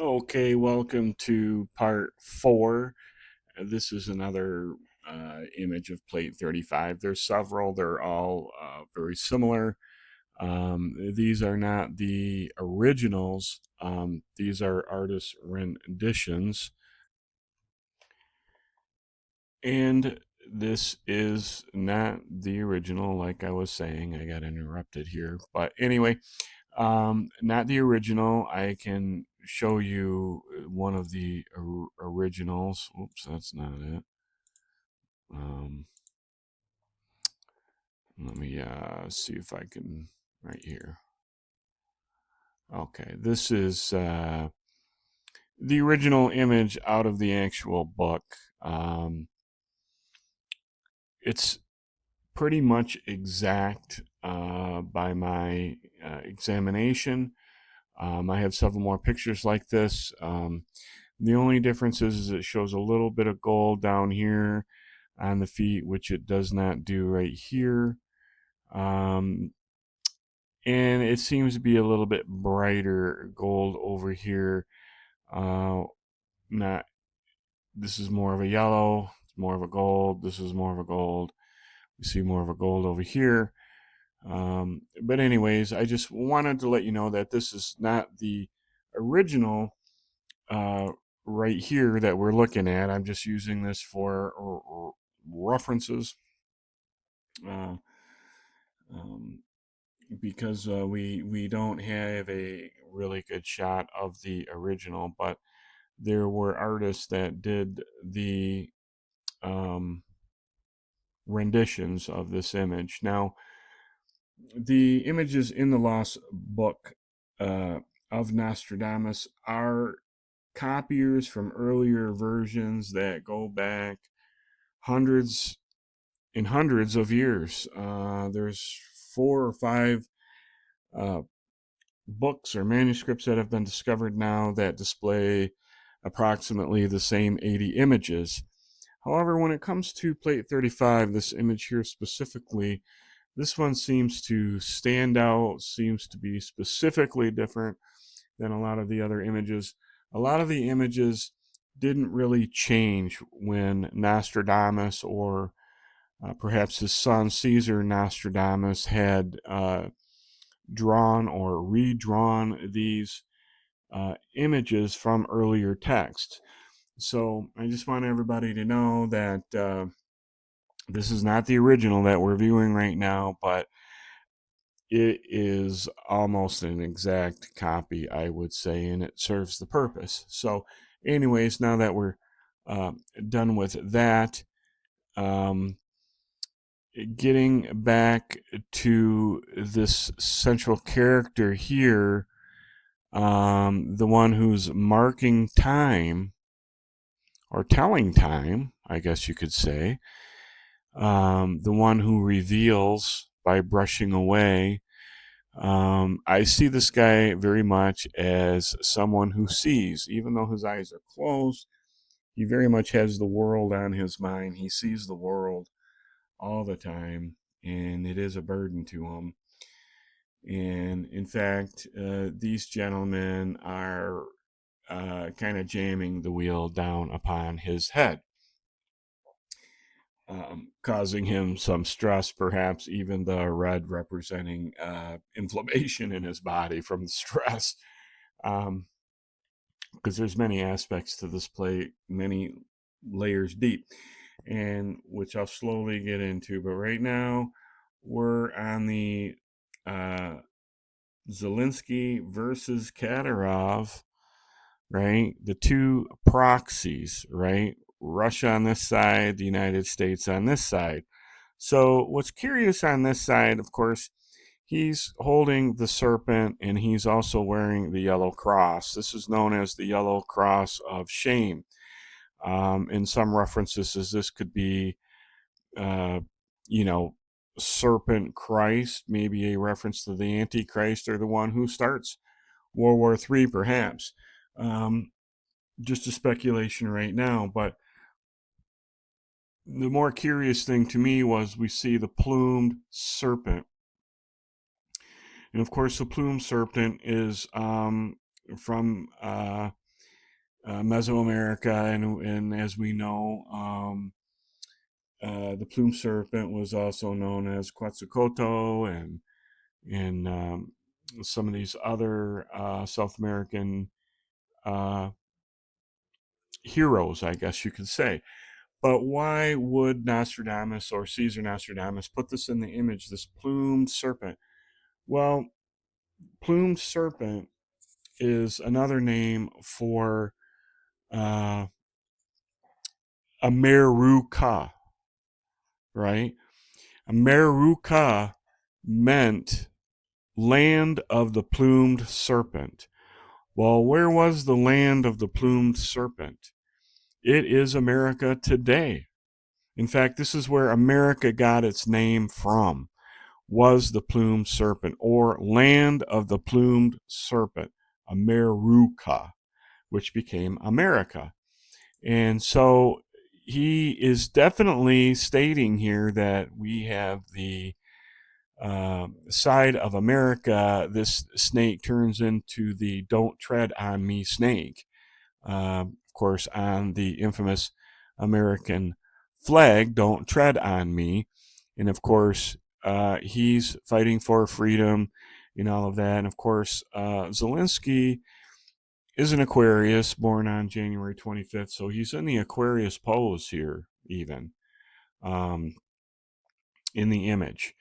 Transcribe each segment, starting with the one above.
Okay, welcome to part 4. This is another image of plate 35. There's several, they're all very similar. These are not the originals, these are artist renditions. And this is not the original, like I was saying. I got interrupted here. But anyway, not the original. I can show you one of the originals. Oops, that's not it. Um, Let me see if I can, right here. Okay, this is the original image out of the actual book. It's pretty much exact by my examination. I have several more pictures like this. The only difference is it shows a little bit of gold down here on the feet, which it does not do right here. Um, and it seems to be a little bit brighter gold over here. Not This is more of a yellow, it's more of a gold. This is more of a gold. We see more of a gold over here. But anyways, I just wanted to let you know that this is not the original uh, right here that we're looking at. I'm just using this for references uh, um, because we don't have a really good shot of the original, but there were artists that did the um, renditions of this image. Now, the images in the Lost Book of Nostradamus are copiers from earlier versions that go back hundreds and hundreds of years. There's 4 or 5 uh, books or manuscripts that have been discovered now that display approximately the same 80 images. However, when it comes to plate 35, this image here specifically, this one seems to stand out, seems to be specifically different than a lot of the other images. A lot of the images didn't really change when Nostradamus or perhaps his son Caesar Nostradamus had drawn or redrawn these images from earlier text. So I just want everybody to know that this is not the original that we're viewing right now, but it is almost an exact copy, I would say, and it serves the purpose. So, anyways, now that we're uh, done with that, um, getting back to this central character here, the one who's marking time or telling time, I guess you could say, the one who reveals by brushing away. I see this guy very much as someone who sees, even though his eyes are closed, he very much has the world on his mind. He sees the world all the time, and it is a burden to him. And in fact, these gentlemen are kind of jamming the wheel down upon his head, causing him some stress, perhaps even the red representing inflammation in his body from the stress. Um, because there's many aspects to this play, many layers deep, and which I'll slowly get into. But right now, we're on the uh, Zelensky versus Kadyrov, right? The two proxies, right? Russia on this side, the United States on this side. So, what's curious on this side, of course, he's holding the serpent and he's also wearing the yellow cross. This is known as the yellow cross of shame. In some references, this could be, uh, you know, serpent Christ, maybe a reference to the Antichrist or the one who starts World War III, perhaps. Um, just a speculation right now, but the more curious thing to me was we see the plumed serpent. And of course, the plumed serpent is from Mesoamerica, and as we know, the plume serpent was also known as Quetzalcoatl, and some of these other South American uh, heroes, I guess you could say. But why would Nostradamus or Caesar Nostradamus put this in the image, this plumed serpent? Well, plumed serpent is another name for uh, America, right? America meant land of the plumed serpent. Well, where was the land of the plumed serpent? It is America today. In fact, this is where America got its name from, was the plumed serpent, or land of the plumed serpent, America, which became America. And so he is definitely stating here that we have the side of America. This snake turns into the "Don't Tread on Me" snake. Of course, on the infamous American flag, "Don't tread on me." And of course, he's fighting for freedom and all of that. And of course, Zelensky is an Aquarius, born on January 25th. So he's in the Aquarius pose here, even um, in the image,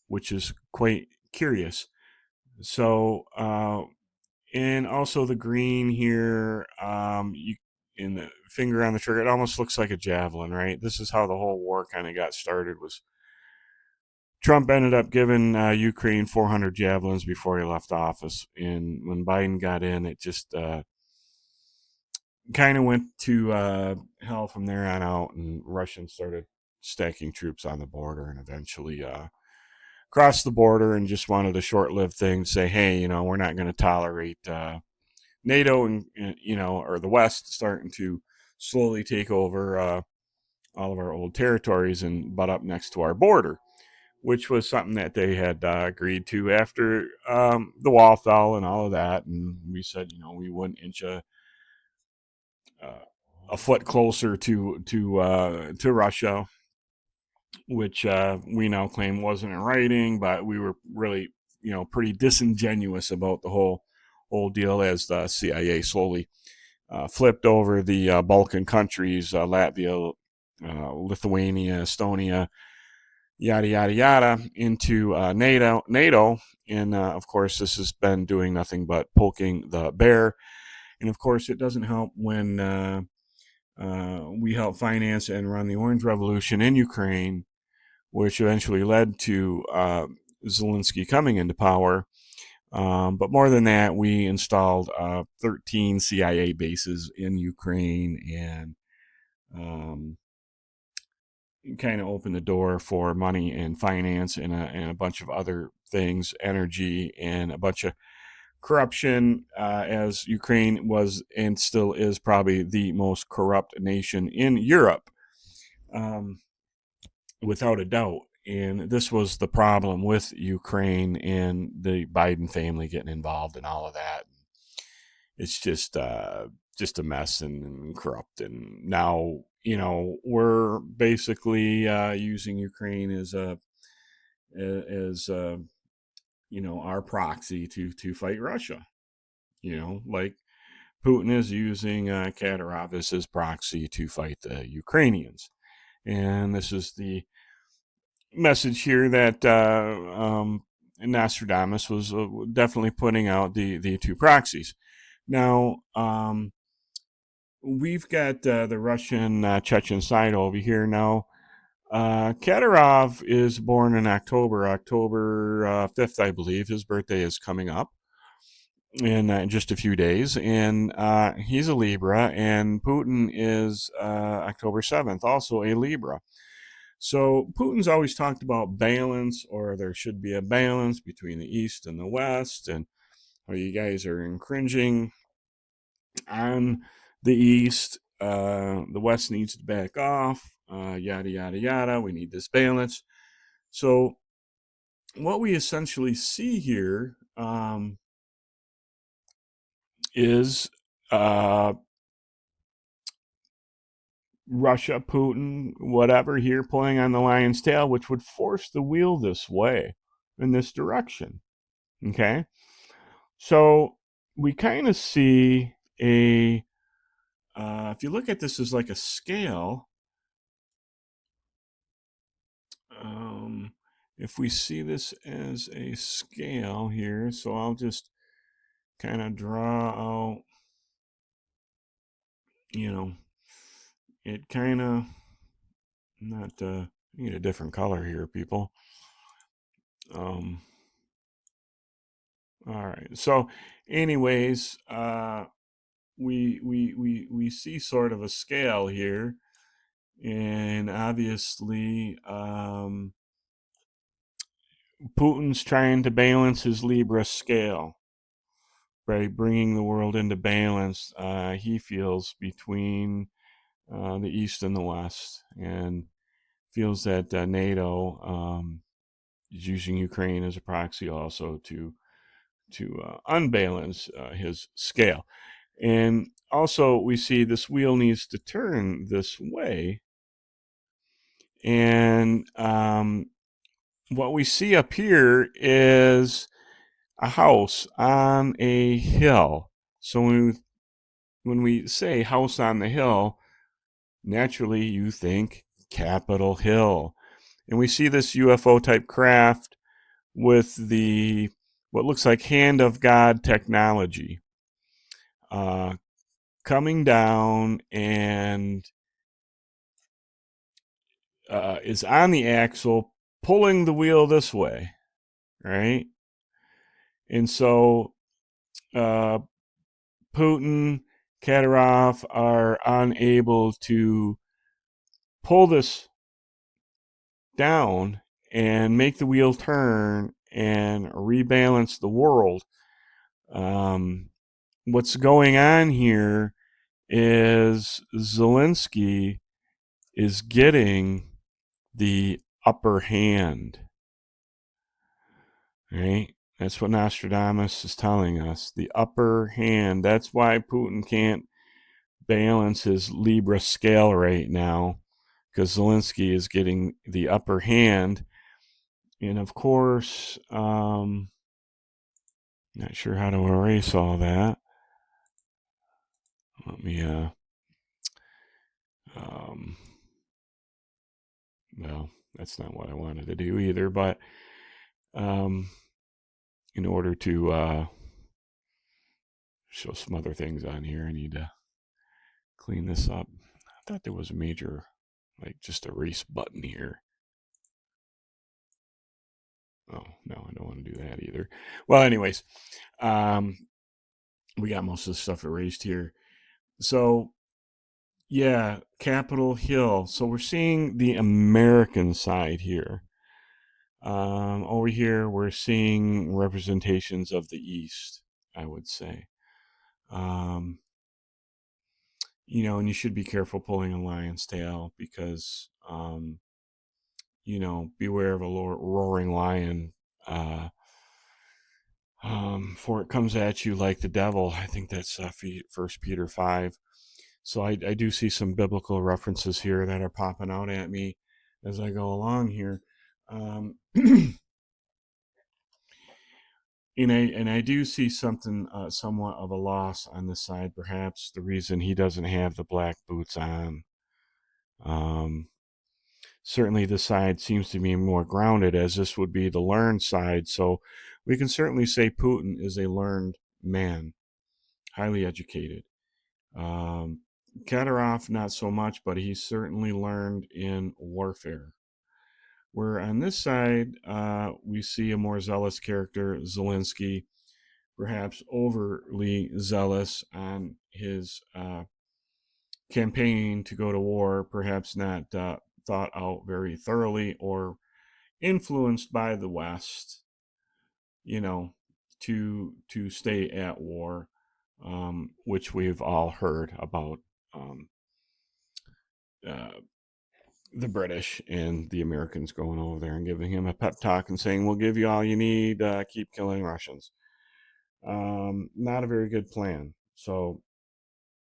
which is quite curious. So, and also the green here, you in the finger on the trigger, it almost looks like a javelin, right? This is how the whole war kind of got started. Was Trump ended up giving Ukraine 400 javelins before he left office, and when Biden got in, it just kind of went to hell from there on out, and Russians started stacking troops on the border, and eventually crossed the border and just wanted a short-lived thing to say, hey, we're not going to tolerate NATO and or the West starting to slowly take over all of our old territories and butt up next to our border, which was something that they had agreed to after the wall fell and all of that. And we said, we wouldn't inch a foot closer to Russia, which we now claim wasn't in writing, but we were really, pretty disingenuous about the whole deal as the CIA slowly flipped over the Balkan countries, Latvia, Lithuania, Estonia, yada yada yada, into NATO, and of course this has been doing nothing but poking the bear. And of course, it doesn't help when we help finance and run the Orange Revolution in Ukraine, which eventually led to Zelensky coming into power. But more than that, we installed 13 CIA bases in Ukraine, and kind of opened the door for money and finance and a bunch of other things, energy, and a bunch of corruption, as Ukraine was and still is probably the most corrupt nation in Europe, um, without a doubt. And this was the problem with Ukraine and the Biden family getting involved in all of that. It's just a mess and corrupt. And now, we're basically using Ukraine as as our proxy to fight Russia. Like Putin is using Kadyrov as his proxy to fight the Ukrainians. And this is the message here that Nostradamus was definitely putting out, the two proxies. Now, we've got the Russian Chechen side over here. Now, Kadyrov is born in October 5th, I believe. His birthday is coming up in just a few days, and he's a Libra, and Putin is October 7th, also a Libra. So Putin's always talked about balance, or there should be a balance between the East and the West, and how you guys are infringing on the East. The West needs to back off, yada, yada, yada. We need this balance. So what we essentially see here is uh, Russia, Putin, whatever, here pulling on the lion's tail, which would force the wheel this way, in this direction. Okay? So we kind of see if you look at this as like a scale, if we see this as a scale here, so I'll just kind of draw out, it kind of, not, need a different color here, people. All right. So anyways, we see sort of a scale here, and obviously Putin's trying to balance his Libra scale by bringing the world into balance. He feels between the East and the West, and feels that NATO is using Ukraine as a proxy also to unbalance his scale. And also, we see this wheel needs to turn this way. And what we see up here is a house on a hill. So when we say house on the hill, naturally you think Capitol Hill. And we see this UFO type craft with the what looks like hand of God technology coming down, and is on the axle, pulling the wheel this way, right? And so Putin, Kadyrov are unable to pull this down and make the wheel turn and rebalance the world. What's going on here is Zelensky is getting the upper hand, right? That's what Nostradamus is telling us. The upper hand. That's why Putin can't balance his Libra scale right now, because Zelensky is getting the upper hand. And of course, not sure how to erase all that. Let me, well, that's not what I wanted to do either, but in order to show some other things on here, I need to clean this up. I thought there was a major, like, just erase button here. Oh, no, I don't want to do that either. Well, anyways, we got most of the stuff erased here. So, yeah, Capitol Hill. So we're seeing the American side here. Over here, we're seeing representations of the East, I would say. And you should be careful pulling a lion's tail, because, beware of a roaring lion. For it comes at you like the devil. I think that's 1 Peter 5. So I do see some biblical references here that are popping out at me as I go along here. And I do see something, somewhat of a loss on this side. Perhaps the reason he doesn't have the black boots on. Certainly this side seems to be more grounded, as this would be the learned side. So we can certainly say Putin is a learned man, highly educated. Kadyrov, not so much, but he's certainly learned in warfare. Where on this side, we see a more zealous character, Zelensky, perhaps overly zealous on his campaign to go to war, perhaps not thought out very thoroughly, or influenced by the West, to stay at war, which we've all heard about. The British and the Americans going over there and giving him a pep talk and saying, we'll give you all you need, keep killing Russians. Not a very good plan. So